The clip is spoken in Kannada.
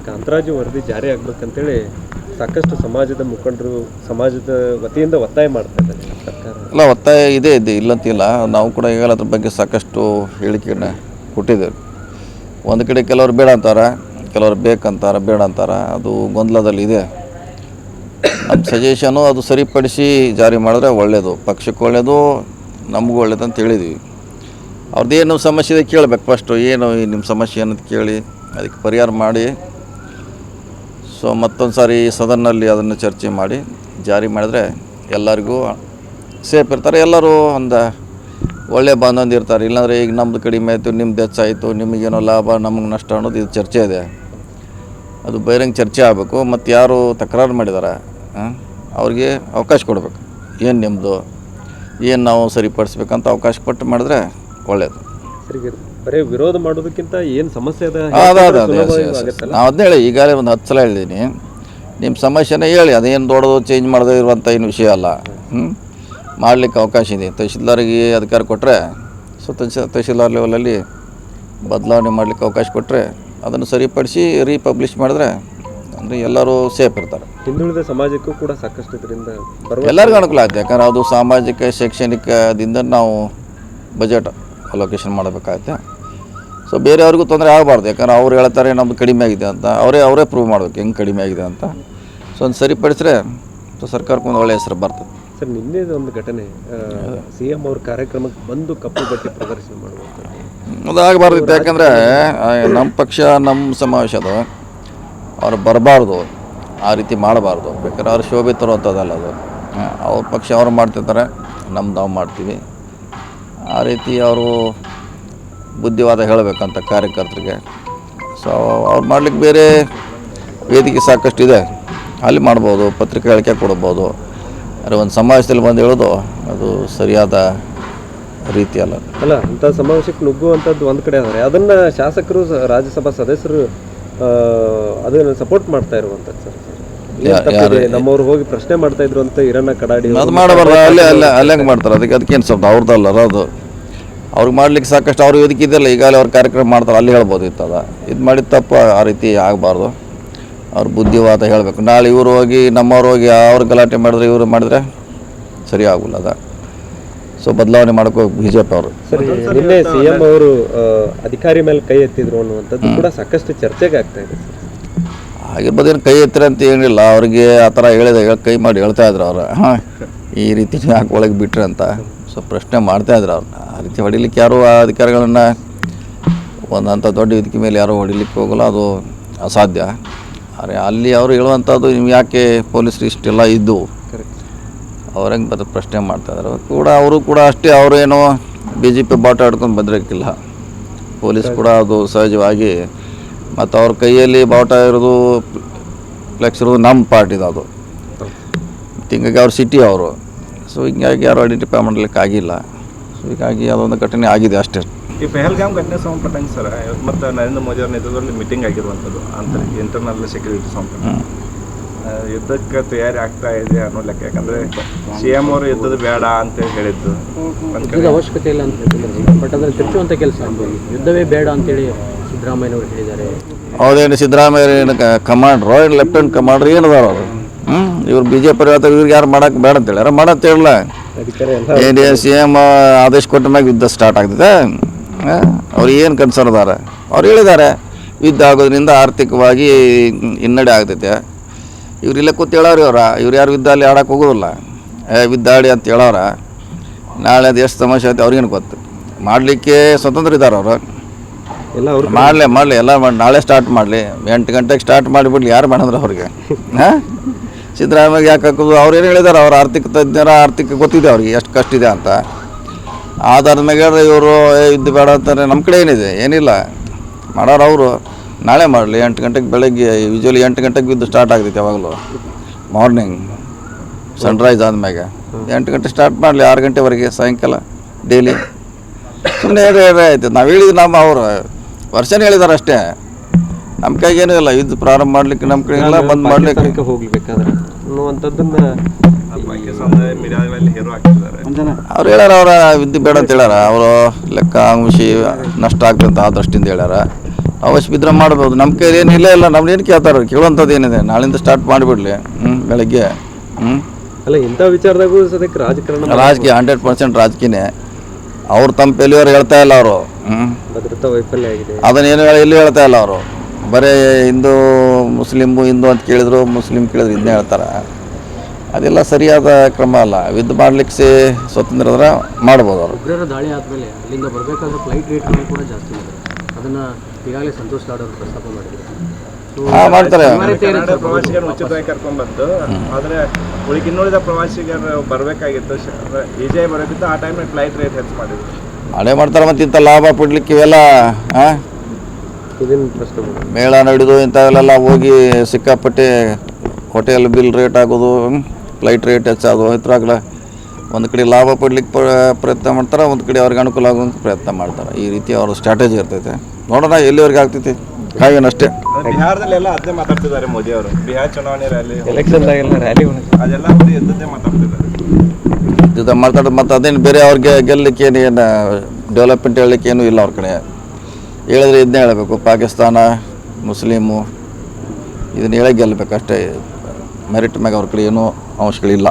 ಇದಕ್ಕೆ ಅಂದಾಜು ವರದಿ ಜಾರಿ ಆಗ್ಬೇಕಂತೇಳಿ ಸಾಕಷ್ಟು ಸಮಾಜದ ಮುಖಂಡರು ಸಮಾಜದ ವತಿಯಿಂದ ಒತ್ತಾಯ ಮಾಡ್ತಾ ಇದ್ದಾರೆ ಸರ್ಕಾರ. ಅಲ್ಲ, ಒತ್ತಾಯ ಇದೆ ಇಲ್ಲಂತಿಲ್ಲ. ನಾವು ಕೂಡ ಈಗಾಗಲೇ ಅದ್ರ ಬಗ್ಗೆ ಸಾಕಷ್ಟು ಹೇಳಿಕೆಯನ್ನು ಕೊಟ್ಟಿದ್ದೇವೆ. ಒಂದು ಕಡೆ ಕೆಲವರು ಬೇಡ ಅಂತಾರೆ, ಕೆಲವರು ಬೇಕಂತಾರೆ, ಬೇಡ ಅಂತಾರೆ. ಅದು ಗೊಂದಲದಲ್ಲಿದೆ. ನಮ್ಮ ಸಜೆಷನು ಅದು ಸರಿಪಡಿಸಿ ಜಾರಿ ಮಾಡಿದ್ರೆ ಒಳ್ಳೆಯದು, ಪಕ್ಷಕ್ಕೆ ಒಳ್ಳೆಯದು, ನಮಗೂ ಒಳ್ಳೇದು ಅಂತ ಹೇಳಿದ್ವಿ. ಅವ್ರದ್ದೇನು ಸಮಸ್ಯೆ ಇದೆ ಕೇಳಬೇಕು ಫಸ್ಟು. ಏನು ನಿಮ್ಮ ಸಮಸ್ಯೆ ಅನ್ನೋದು ಕೇಳಿ ಅದಕ್ಕೆ ಪರಿಹಾರ ಮಾಡಿ ಸೊ ಮತ್ತೊಂದು ಸಾರಿ ಸದನ್ನಲ್ಲಿ ಅದನ್ನು ಚರ್ಚೆ ಮಾಡಿ ಜಾರಿ ಮಾಡಿದ್ರೆ ಎಲ್ಲರಿಗೂ ಸೇಫ್ ಇರ್ತಾರೆ. ಎಲ್ಲರೂ ಒಂದು ಒಳ್ಳೆ ಬಾಂಧವ್ಯ ಇರ್ತಾರೆ. ಇಲ್ಲಾಂದರೆ ಈಗ ನಮ್ಮದು ಕಡಿಮೆ ಆಯಿತು, ನಿಮ್ದು ಹೆಚ್ಚಾಯಿತು, ನಿಮಗೇನೋ ಲಾಭ, ನಮಗೆ ನಷ್ಟ ಅನ್ನೋದು ಇದು ಚರ್ಚೆ ಇದೆ. ಅದು ಬಹಿರಂಗ ಚರ್ಚೆ ಆಗಬೇಕು. ಮತ್ತು ಯಾರು ತಕರಾರು ಮಾಡಿದ್ದಾರೆ ಅವ್ರಿಗೆ ಅವಕಾಶ ಕೊಡಬೇಕು. ಏನು ನಿಮ್ಮದು, ಏನು ನಾವು ಸರಿಪಡಿಸ್ಬೇಕಂತ ಅವಕಾಶ ಕೊಟ್ಟು ಮಾಡಿದ್ರೆ ಒಳ್ಳೆಯದು. ಸರಿ, ಬರೀ ವಿರೋಧ ಮಾಡೋದಕ್ಕಿಂತ ಏನು ಸಮಸ್ಯೆ ಅದ ನಾವು ಅದನ್ನ ಹೇಳಿ ಈಗಾಗಲೇ ಒಂದು 10 ಸಲ ಹೇಳಿದ್ದೀನಿ. ನಿಮ್ಮ ಸಮಸ್ಯೆನೇ ಹೇಳಿ, ಅದೇನು ದೊಡ್ಡದು ಚೇಂಜ್ ಮಾಡದೇ ಇರುವಂಥ ಏನು ವಿಷಯ ಅಲ್ಲ. ಮಾಡಲಿಕ್ಕೆ ಅವಕಾಶ ಇದೆ. ತಹಶೀಲ್ದಾರಿಗೆ ಅಧಿಕಾರ ಕೊಟ್ಟರೆ ತಹಶೀಲ್ದಾರ್ ಲೆವೆಲಲ್ಲಿ ಬದಲಾವಣೆ ಮಾಡಲಿಕ್ಕೆ ಅವಕಾಶ ಕೊಟ್ಟರೆ ಅದನ್ನು ಸರಿಪಡಿಸಿ ರೀಪಬ್ಲಿಷ್ ಮಾಡಿದ್ರೆ ಅಂದರೆ ಎಲ್ಲರೂ ಸೇಫ್ ಇರ್ತಾರೆ. ಹಿಂದುಳಿದ ಸಮಾಜಕ್ಕೂ ಕೂಡ ಸಾಕಷ್ಟು ಇದರಿಂದ ಎಲ್ಲರಿಗೂ ಅನುಕೂಲ ಆಗುತ್ತೆ. ಯಾಕಂದ್ರೆ ಅದು ಸಾಮಾಜಿಕ ಶೈಕ್ಷಣಿಕದಿಂದ ನಾವು ಬಜೆಟ್ ಅಲೋಕೇಶನ್ ಮಾಡಬೇಕಾಗುತ್ತೆ. ಸೊ ಬೇರೆಯವ್ರಿಗೂ ತೊಂದರೆ ಆಗಬಾರ್ದು. ಯಾಕಂದ್ರೆ ಅವ್ರು ಹೇಳ್ತಾರೆ ನಮ್ಮದು ಕಡಿಮೆ ಆಗಿದೆ ಅಂತ, ಅವರೇ ಪ್ರೂವ್ ಮಾಡಬೇಕು ಹೆಂಗೆ ಕಡಿಮೆ ಆಗಿದೆ ಅಂತ. ಸೊ ಒಂದು ಸರಿಪಡಿಸಿದ್ರೆ ಸೊ ಸರ್ಕಾರಕ್ಕೆ ಒಂದು ಒಳ್ಳೆಯ ಹೆಸರು ಬರ್ತದೆ. ಸರ್, ನಿನ್ನೆ ಒಂದು ಘಟನೆ, CM ಅವ್ರ ಕಾರ್ಯಕ್ರಮಕ್ಕೆ ಬಂದು ಕಪ್ಪು ಬಟ್ಟೆ ಪ್ರದರ್ಶನ ಮಾಡುವಂಥದ್ದು ಅದು ಆಗಬಾರ್ದಿತ್ತು. ಯಾಕಂದರೆ ನಮ್ಮ ಪಕ್ಷ ನಮ್ಮ ಸಮಾವೇಶದು ಅವ್ರು ಬರಬಾರ್ದು, ಆ ರೀತಿ ಮಾಡಬಾರ್ದು. ಬೇಕಾದ್ರೆ ಅವ್ರು ಶೋಭೆ ತರುವಂಥದ್ದಲ್ಲ ಅದು. ಅವ್ರ ಪಕ್ಷ ಅವ್ರು ಮಾಡ್ತಿರ್ತಾರೆ, ನಮ್ದು ನಾವು ಮಾಡ್ತೀವಿ. ಆ ರೀತಿ ಅವರು ಬುದ್ಧಿವಾದ ಹೇಳಬೇಕಂತ ಕಾರ್ಯಕರ್ತರಿಗೆ. ಸೊ ಅವ್ರು ಮಾಡ್ಲಿಕ್ಕೆ ಬೇರೆ ವೇದಿಕೆ ಸಾಕಷ್ಟು ಇದೆ, ಅಲ್ಲಿ ಮಾಡ್ಬೋದು, ಪತ್ರಿಕೆ ಹೇಳಿಕೆ ಕೊಡ್ಬೋದು. ಆದರೆ ಒಂದು ಸಮಾವೇಶದಲ್ಲಿ ಬಂದು ಹೇಳೋದು ಅದು ಸರಿಯಾದ ರೀತಿ ಅಲ್ಲ. ಅಂಥ ಸಮಾವೇಶಕ್ಕೆ ನುಗ್ಗುವಂಥದ್ದು ಒಂದು ಕಡೆ ಆದರೆ ಅದನ್ನು ಶಾಸಕರು, ರಾಜ್ಯಸಭಾ ಸದಸ್ಯರು ಅದನ್ನು ಸಪೋರ್ಟ್ ಮಾಡ್ತಾ ಇರುವಂಥದ್ದು. ಸರ್, ನಮ್ಮವ್ರು ಹೋಗಿ ಪ್ರಶ್ನೆ ಮಾಡ್ತಾ ಇದ್ರು ಅಂತ ಇರನ್ನ ಕಡಾಡಿ ಅದು ಮಾಡಬಾರ್ದು. ಅಲ್ಲೇ ಹಂಗೆ ಮಾಡ್ತಾರೆ. ಅದಕ್ಕೇನು ಸ್ವಲ್ಪ ಅವ್ರದ್ದಲ್ಲ ಅದು. ಅವ್ರಿಗೆ ಮಾಡ್ಲಿಕ್ಕೆ ಸಾಕಷ್ಟು ಅವ್ರು ವೇದಿಕೆ ಇದೆಯಲ್ಲ, ಈಗಾಗಲೇ ಅವ್ರ ಕಾರ್ಯಕ್ರಮ ಮಾಡ್ತಾರೆ, ಅಲ್ಲಿ ಹೇಳ್ಬೋದು ಇತ್ತದ. ಇದು ಮಾಡಿದ ತಪ್ಪು ಆ ರೀತಿ ಆಗಬಾರ್ದು. ಅವ್ರು ಬುದ್ಧಿವಾದ ಹೇಳಬೇಕು. ನಾಳೆ ಇವರು ಹೋಗಿ ನಮ್ಮವ್ರು ಹೋಗಿ ಅವ್ರು ಗಲಾಟೆ ಮಾಡಿದ್ರೆ ಇವರು ಮಾಡಿದ್ರೆ ಸರಿ ಆಗೋಲ್ಲ ಅದ. ಸೊ ಬದಲಾವಣೆ ಮಾಡೋಕೆ BJP ಅವರು. ಸರಿ, ನಿನ್ನೆ CM ಅವರು ಅಧಿಕಾರಿ ಮೇಲೆ ಕೈ ಎತ್ತಿದ್ರು ಅನ್ನುವಂಥದ್ದು ಕೂಡ ಸಾಕಷ್ಟು ಚರ್ಚೆಗೆ ಆಗ್ತಾ ಇದೆ. ಆಗಿರ್ಬೋದು, ಏನು ಕೈ ಎತ್ತಿರ ಅಂತ ಏನಿಲ್ಲ. ಅವ್ರಿಗೆ ಆ ಥರ ಕೈ ಮಾಡಿ ಹೇಳ್ತಾ ಇದ್ರು ಅವ್ರು, ಈ ರೀತಿ ಯಾಕೆ ಒಳಗೆ ಬಿಟ್ರಿ ಅಂತ. ಸೊ ಪ್ರಶ್ನೆ ಮಾಡ್ತಾಯಿದ್ರು ಅವ್ರನ್ನ. ಆ ರೀತಿ ಹೊಡಿಲಿಕ್ಕೆ ಯಾರು ಆ ಅಧಿಕಾರಿಗಳನ್ನ ಒಂದಂಥ ದೊಡ್ಡ ವೇದಿಕೆ ಮೇಲೆ ಯಾರೂ ಹೊಡಿಲಿಕ್ಕೆ ಹೋಗಲ್ಲ, ಅದು ಅಸಾಧ್ಯ. ಆದರೆ ಅಲ್ಲಿ ಅವರು ಹೇಳುವಂಥದ್ದು ನೀವು ಯಾಕೆ ಪೊಲೀಸರು ಇಷ್ಟೆಲ್ಲ ಇದ್ದು ಅವ್ರ ಹೆಂಗೆ ಬರೋದು ಪ್ರಶ್ನೆ ಮಾಡ್ತಾಯಿದ್ರು ಕೂಡ. ಅವರು ಕೂಡ ಅಷ್ಟೇ, ಅವರೇನೋ BJP ಬಾಟ ಹಿಡ್ಕೊಂಡು ಬಂದಿರೋಕ್ಕಿಲ್ಲ. ಪೊಲೀಸ್ ಕೂಡ ಅದು ಸಹಜವಾಗಿ, ಮತ್ತು ಅವ್ರ ಕೈಯಲ್ಲಿ ಬಾವುಟ ಇರೋದು, ಫ್ಲೆಕ್ಸ್ ಇರೋದು ನಮ್ಮ ಪಾರ್ಟಿದು ಅದು. ಹಿಂಗಾಗಿ ಅವ್ರು ಸಿಟಿ ಅವರು. ಸೊ ಹಿಂಗಾಗಿ ಯಾರು ಐಡೆಂಟಿಫೈ ಮಾಡಲಿಕ್ಕೆ ಆಗಿಲ್ಲ. ಸೊ ಹೀಗಾಗಿ ಅದೊಂದು ಘಟನೆ ಆಗಿದೆ ಅಷ್ಟೇ. ಈ ಪೆಹಲ್ಗಾಮ್ ಘಟನೆ ಸಂಬಂಧಪಟ್ಟಂಗೆ ಸರ್, ಮತ್ತು ನರೇಂದ್ರ ಮೋದಿ ಅವ್ರ ನೇತೃತ್ವದಲ್ಲಿ ಮೀಟಿಂಗ್ ಆಗಿರುವಂಥದ್ದು ಇಂಟರ್ನಲ್ ಸೆಕ್ಯೂರಿಟಿ ಸಂಬಂಧ ಯುದ್ಧಕ್ಕೆ ತಯಾರಿ ಆಗ್ತಾ ಇದೆ ಅನ್ನೋ ಲೆಕ್ಕ. ಯಾಕಂದರೆ CM ಅವರು ಯುದ್ಧದ ಬೇಡ ಅಂತೇಳಿ ಹೇಳಿದ್ದು, ಯುದ್ಧದ ಅವಶ್ಯಕತೆ ಇಲ್ಲ ಅಂತ ಹೇಳ್ತಿದ್ದಾರೆ. ಬಟ್ ಅದನ್ನು ತಿರುಚುವಂಥ ಕೆಲಸ ಯುದ್ಧವೇ ಬೇಡ ಅಂತೇಳಿ ಸಿದ್ದರಾಮಯ್ಯನವರು ಹೇಳಿದ್ದಾರೆ. ಹೌದೇನು, ಸಿದ್ದರಾಮಯ್ಯ ಕಮಾಂಡ್ರು, ಲೆಫ್ಟಿನೆಂಟ್ ಕಮಾಂಡ್ರು ಏನದಾರ ಅವರು. ಇವ್ರು BJP ಹೇಳ್ತಾರೆ, ಇವ್ರಿಗೆ ಯಾರು ಮಾಡೋಕೆ ಬೇಡ ಅಂತೇಳಿ ಯಾರು ಮಾಡಂತ ಹೇಳಿಲ್ಲ. ಏನು CM ಆದೇಶ ಕೊಟ್ಟ ಮ್ಯಾಗ ಯುದ್ಧ ಸ್ಟಾರ್ಟ್ ಆಗ್ತದೆ. ಅವ್ರು ಏನು ಕನ್ಸರ್ನ್ ಅದಾರ, ಅವ್ರು ಹೇಳಿದ್ದಾರೆ ಯುದ್ಧ ಆಗೋದ್ರಿಂದ ಆರ್ಥಿಕವಾಗಿ ಹಿನ್ನಡೆ ಆಗ್ತೈತೆ. ಇವ್ರು ಇಲ್ಲೇ ಕೂತು ಹೇಳೋರು ಇವ್ರು ಯಾರು ಯುದ್ಧ ಅಲ್ಲಿ ಆಡೋಕೆ ಹೋಗೋದಿಲ್ಲ. ಯುದ್ಧ ಆಡಿ ಅಂತ ಹೇಳೋರ. ನಾಳೆ ಅದು ಎಷ್ಟು ಸಮಸ್ಯೆ ಐತೆ ಅವ್ರಿಗೇನು ಗೊತ್ತು. ಮಾಡಲಿಕ್ಕೆ ಸ್ವತಂತ್ರ ಇದ್ದಾರೆ ಅವರು. ಮಾಡಲಿ ಎಲ್ಲ ಮಾಡಿ, ನಾಳೆ ಸ್ಟಾರ್ಟ್ ಮಾಡಲಿ, 8 ಗಂಟೆಗೆ ಸ್ಟಾರ್ಟ್ ಮಾಡಿಬಿಡ್ಲಿ, ಯಾರು ಮಾಡಿದ್ರೆ ಅವ್ರಿಗೆ. ಸಿದ್ದರಾಮಯ್ಯ ಯಾಕೆ ಹಾಕೋದು, ಅವ್ರೇನು ಹೇಳಿದ್ದಾರೆ, ಅವ್ರ ಆರ್ಥಿಕ ತಜ್ಞರ ಆರ್ಥಿಕ ಗೊತ್ತಿದೆ ಅವ್ರಿಗೆ ಎಷ್ಟು ಕಷ್ಟ ಇದೆ ಅಂತ. ಆಧಾರದ ಮ್ಯಾಗ ಹೇಳ್ರೆ ಇವರು ಯುದ್ಧ ಬೇಡ ಅಂತಾರೆ. ನಮ್ಮ ಕಡೆ ಏನಿಲ್ಲ ಮಾಡೋರು ಅವರು. ನಾಳೆ ಮಾಡಲಿ 8 ಗಂಟೆಗೆ, ಬೆಳಗ್ಗೆ ಯೂಶ್ವಲಿ 8 ಗಂಟೆಗೆ ಯುದ್ಧ ಸ್ಟಾರ್ಟ್ ಆಗ್ತೈತೆ ಯಾವಾಗಲೂ. ಮಾರ್ನಿಂಗ್ ಸನ್ರೈಸ್ ಆದ್ಮ್ಯಾಗ 8 ಗಂಟೆ ಸ್ಟಾರ್ಟ್ ಮಾಡಲಿ, 6 ಗಂಟೆವರೆಗೆ ಸಾಯಂಕಾಲ ಡೈಲಿ. ಸುಮ್ಮನೆ ಆಯ್ತು. ನಾವು ಹೇಳಿದ್ವಿ, ಅವರು ವರ್ಷನೇ ಹೇಳಿದ್ದಾರೆ ಅಷ್ಟೇ. ನಮ್ಮ ಕೈಗೇನೂ ಇಲ್ಲ ಯುದ್ಧ ಪ್ರಾರಂಭ ಮಾಡಲಿಕ್ಕೆ, ನಮ್ಮ ಕಡೆ ಇಲ್ಲ ಬಂದ್ ಮಾಡಲಿಕ್ಕೆ ಹೋಗ್ಬೇಕಾದ್ರೆ ಅನ್ನುವಂಥದ್ದನ್ನ ಅವ್ರು ಹೇಳ್ಯಾರ. ಅವರ ಯುದ್ಧ ಬೇಡ ಅಂತ ಹೇಳ್ಯಾರ. ಅವರು ಲೆಕ್ಕ ಅಂಶಿ ನಷ್ಟ ಆಗ್ತಂತ ಆ ದೃಷ್ಟಿಯಿಂದ ಹೇಳ್ಯಾರ. ಅವಶ್ಯ ಬಿದ್ದರೆ ಮಾಡ್ಬೋದು. ನಮ್ಮ ಕೈಲಿ ಏನಿಲ್ಲ ಇಲ್ಲ ನಮ್ದು ಏನು ಕೇಳ್ತಾರೆ, ಕೇಳುವಂಥದ್ದು ಏನಿದೆ, ನಾಳಿಂದ ಸ್ಟಾರ್ಟ್ ಮಾಡಿಬಿಡ್ಲಿ. ಬೆಳಗ್ಗೆ ಅಲ್ಲ ಇಂಥ ವಿಚಾರದಾಗೂ ಸದ್ಯಕ್ಕೆ ರಾಜಕಾರಣ ರಾಜಕೀಯ 100% ರಾಜಕೀಯನೇ. ಅವ್ರು ತಮ್ಮ ಫೇಲ್ಯೂರ್ ಹೇಳ್ತಾ ಇಲ್ಲ ಅವರು. ಭದ್ರತಾ ವೈಫಲ್ಯ ಆಗಿದೆ ಅದನ್ನೇನು ಎಲ್ಲೂ ಹೇಳ್ತಾ ಇಲ್ಲ ಅವರು. ಬರೀ ಹಿಂದೂ ಹಿಂದೂ ಅಂತ ಕೇಳಿದ್ರು, ಮುಸ್ಲಿಂ ಕೇಳಿದ್ರು ಇದನ್ನೇ ಹೇಳ್ತಾರೆ. ಅದೆಲ್ಲ ಸರಿಯಾದ ಕ್ರಮ ಅಲ್ಲ. ಯುದ್ಧ ಮಾಡ್ಲಿಕ್ಕೆ ಸ್ವತಂತ್ರ ಇದ್ರೆ ಮಾಡ್ಬೋದು ಅವರು. ಉಗ್ರರ ದಾಳಿ ಆದಮೇಲೆ ಅಲ್ಲಿಂದ ಬರಬೇಕಾದ್ರೆ ಫ್ಲೈಟ್ ರೇಟ್ಗಳು ಕೂಡ ಜಾಸ್ತಿ ಇದೆ. ಅದನ್ನು ಈಗಾಗಲೇ ಸಂತೋಷ್ ಲಾಡ್ ಅವರು ಪ್ರಸ್ತಾಪ ಮಾಡಿದ್ರು. ಮಾಡ್ತಾರೆ. ಕನ್ನಡ ಪ್ರವಾಸಿಗರನ್ನು ಉಚಿತವಾಗಿ ಕರ್ಕೊಂಡ್ಬಂದು, ಆದರೆ ಇನ್ನುಳಿದ ಪ್ರವಾಸಿಗರು ಬರಬೇಕಾಗಿತ್ತು, ವಿಜಯ್ ಬರೋದಿತ್ತು, ಆ ಟೈಮಲ್ಲಿ ಫ್ಲೈಟ್ ರೇಟ್ ಹೆಚ್ಚು ಮಾಡಿದ್ರು. ಹಳೆ ಮಾಡ್ತಾರೆ. ಮತ್ತು ಇಂಥ ಲಾಭ ಪಡ್ಲಿಕ್ಕೆ ಇವೆಲ್ಲ ಇದನ್ನು ಪ್ರಶ್ನೆ ಮಾಡಿ ಮೇಳ ನಡೆದು ಇಂಥವೆಲ್ಲ ಹೋಗಿ ಸಿಕ್ಕಾಪಟ್ಟೆ ಹೋಟೆಲ್ ಬಿಲ್ ರೇಟ್ ಆಗೋದು, ಫ್ಲೈಟ್ ರೇಟ್ ಹೆಚ್ಚಾಗೋದು, ಇದ್ರಾಗಲ ಒಂದು ಕಡೆ ಲಾಭ ಪಡ್ಲಿಕ್ಕೆ ಪ್ರಯತ್ನ ಮಾಡ್ತಾರೆ, ಒಂದು ಕಡೆ ಅವ್ರಿಗೆ ಅನುಕೂಲ ಆಗೋಂಗೆ ಪ್ರಯತ್ನ ಮಾಡ್ತಾರೆ. ಈ ರೀತಿ ಅವ್ರ ಸ್ಟ್ರಾಟಜಿ ಇರ್ತೈತೆ. ನೋಡೋಣ ಎಲ್ಲಿವರೆಗೆ ಆಗ್ತೈತಿ, ಕಾಯೋಣಷ್ಟೇ. ಬಿಹಾರದಲ್ಲಿ ಎಲ್ಲ ಅದನ್ನೇ ಮಾತಾಡ್ತಿದ್ದಾರೆ ಮೋದಿ ಅವರು. ಬಿಹಾರ ಚುನಾವಣೆ ರ್ಯಾಲಿ, ಎಲೆಕ್ಷನ್ದಾಗೆಲ್ಲ ರ್ಯಾಲಿ ಅದೆಲ್ಲ ಬರೀ ಎದ್ದದ್ದೇ ಮಾತಾಡ್ತಿದ್ದಾರೆ. ಇದು ಮಾತಾಡೋದು ಮತ್ತು ಅದೇನು ಬೇರೆ ಅವ್ರಿಗೆ ಗೆಲ್ಲಲಿಕ್ಕೆ ಏನು ಡೆವಲಪ್ಮೆಂಟ್ ಹೇಳಲಿಕ್ಕೆ ಏನೂ ಇಲ್ಲ ಅವ್ರ ಕಡೆ. ಹೇಳಿದ್ರೆ ಇದನ್ನೇ ಹೇಳಬೇಕು, ಪಾಕಿಸ್ತಾನ ಮುಸ್ಲಿಮು ಇದನ್ನ ಹೇಳೇ ಗೆಲ್ಲಬೇಕಷ್ಟೇ. ಮೆರಿಟ್ ಮ್ಯಾಗ ಅವ್ರ ಕಡೆ ಏನೂ ಅಂಶಗಳಿಲ್ಲ.